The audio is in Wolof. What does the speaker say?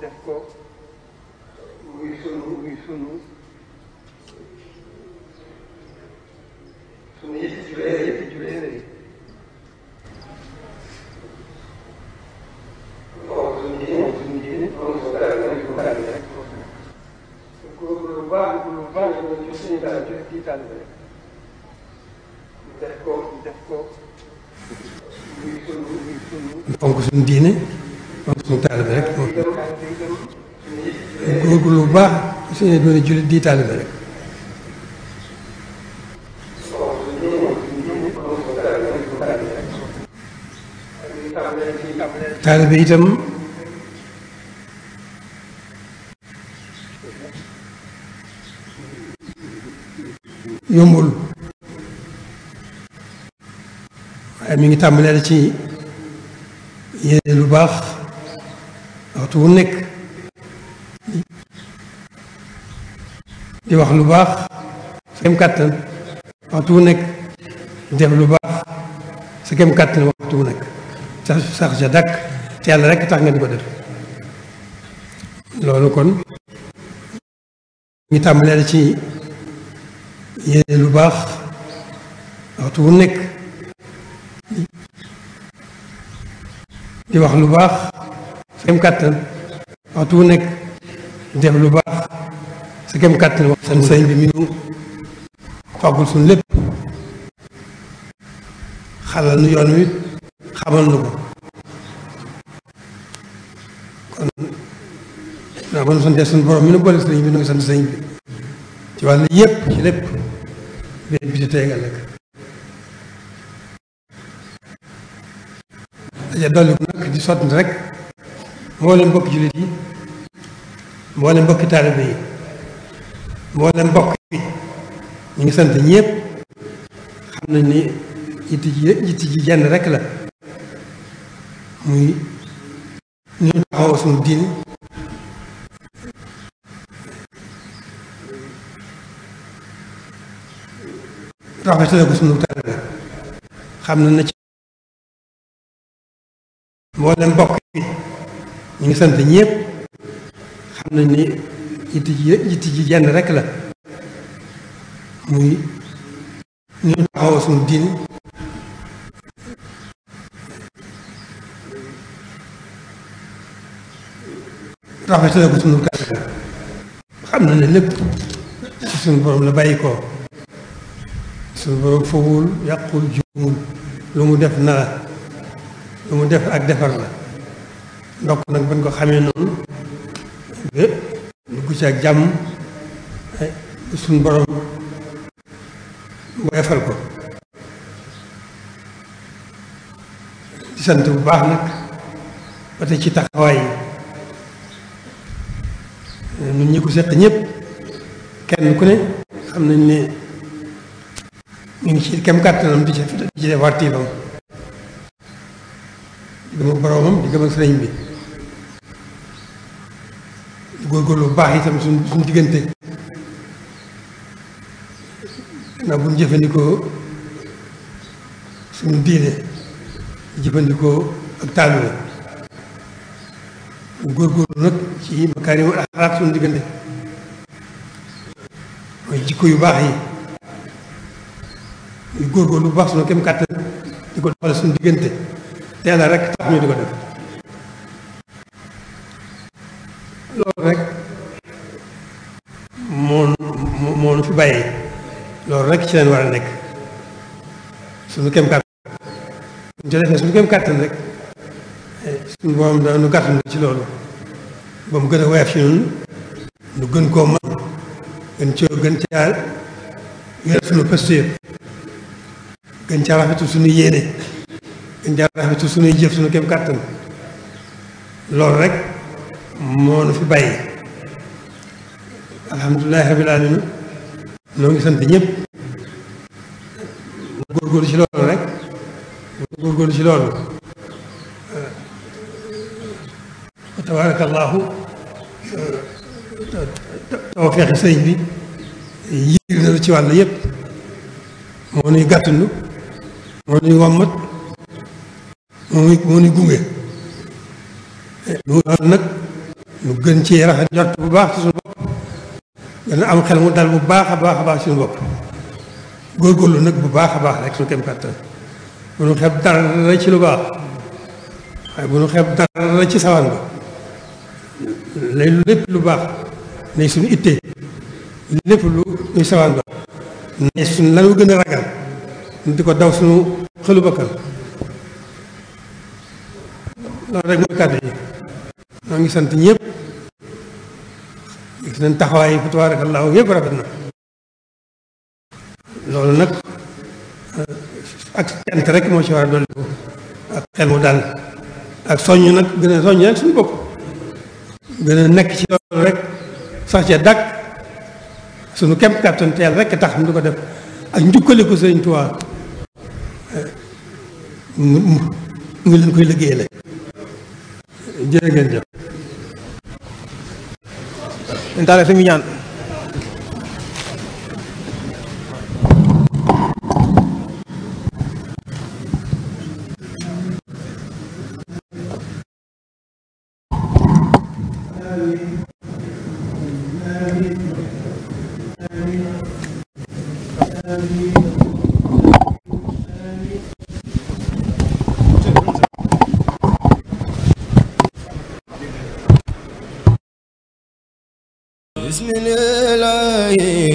def ko muy sunu yitte ju rëy suñu diine rek lu baax ñu suñu taalibe rek def ko muy sunu fonk suñu diine fonk suñu taalibe rek góorgóorlu bu baax suñu doon jullit di taalibe rek taalibe itam yombul waaye mi ngi tàmbalee ci yéene lu baax waxtu wu nekk di wax lu baax sa kem kàttan waxtu wu nekk def lu baax sa kem kàttan waxtu wu nekk sax ca dàkk te yàlla rekk tax nga di ko def loolu kon mi ngi tàmbalee ci yéene lu baax waxtu wu nekk di wax lu baax sa kem kàttan waxtu wu nekk def lu baax sa kem kàttan wax san sëñ bi mi nu fàggul suñu lépp xalal nu yoon wi xamal nu ko kon naa mën sante suñu borom mi nu boole sëñ bi nu ngi sant sëñ bi ci wàll yépp ci lépp béy bi si teegal nag daja dolli ko nag di sotti rek mboolem mbokki jullit yi mboolem mbokki taalibe yi mboolem mbokk yi ñu ngi sant ñëpp xam nañ ni yitti ji jenn rek la muy ñu taxaw suñu diini rafetale ko suñu taalibe xam na ci mboolem mbokk yi ñu ngi sant ñëpp xam nañ ni yitti ji jenn rek la muy ñu taxaw suñu diini rafetale ko suñu taalibe xam na ne lépp ci suñu borom la bàyyi ko suñu borom fowul yàqul juumul lu mu def na la lu mu def ak defar la ndokk nag bañ ko xamee noonu ba dugg ci ak jàmm suñu borom woyofal ko di sant bu baax nag ba tey ci taxawaay yi ñun ñi ko seq ñëpp kenn ku ne xam nañ ne ñu ngi ci kem kàttanam di ci def wartiibam di gëm ak boroomam di gëm ak sëriñ bi di góorgóorlu bu baax itam suñu diggante gannaaw bu ñu jëfandikoo suñu diine di jëfandikoo ak taalibe bu góorgóorlu nag ci makaarimul axlaaq suñu diggante mooy jikko yu baax yi ñu góorgóorlu bu baax suñu kem kàttan di ko doxale suñu diggante te yàlla rek tax ñu di ko def loolu rek moo nu fi bàyyi loolu rek ci leen war a nekk suñu kem kàttan suñu ci defee suñu kem kàttan rek suñu borom da nu gàttan ci loolu ba mu gën a woyof ci ñun nu gën koo mën gën caa wér suñu posture gën caa rafetu suñu yéene gën caa rafetu suñuy jëf suñu kem kàttan loolu rek moo nu fi bàyyi alhamdulilahi rabil alamin noo ngi sant ñëpp góorgóorlu ci loolu rek góorgóorlu ci loolu wa tabarakallahu tawfeexi sëriñ bi yiir na lu ci wàll yëpp moo nuy gàttandu moo nuy wommat moo nuy gunge loolu nag nu gën ci rafet njort bu baax ci suñu bopp gën a am xel mu dal bu baax a baax a baax ci suñu bopp góorgóorlu nag bu baax a baax rek suñu kem kàttan bu nu xeeb dara ci lu baax waaye bu nu xeeb dara ci sawaan ba lay lépp lu baax ne suñu ittee lépp lu ñuy sawaan ba ne suñ lanu gën a ragal ñu di ko daw suñu xelu bakkan loolu rek mooy kàddu yi ñoo ngi sant ñëpp gis nañ taxawaay yi fa tabaarakallaahu yëpp rafet na loolu nag ak cant rek moo ci war a dolli ko ak xel mu dal ak soññ nag gën a soññ rek suñu bopp gën a nekk ci loolu rek sax ca dàkk suñu kem kàttan teel rek tax mu di ko def ak njukkale ko Sëriñ Tuubaa mu ngi leen koy liggéeyale jërë ngeen jëf. dañ taale suñu ñaan. Bismillah.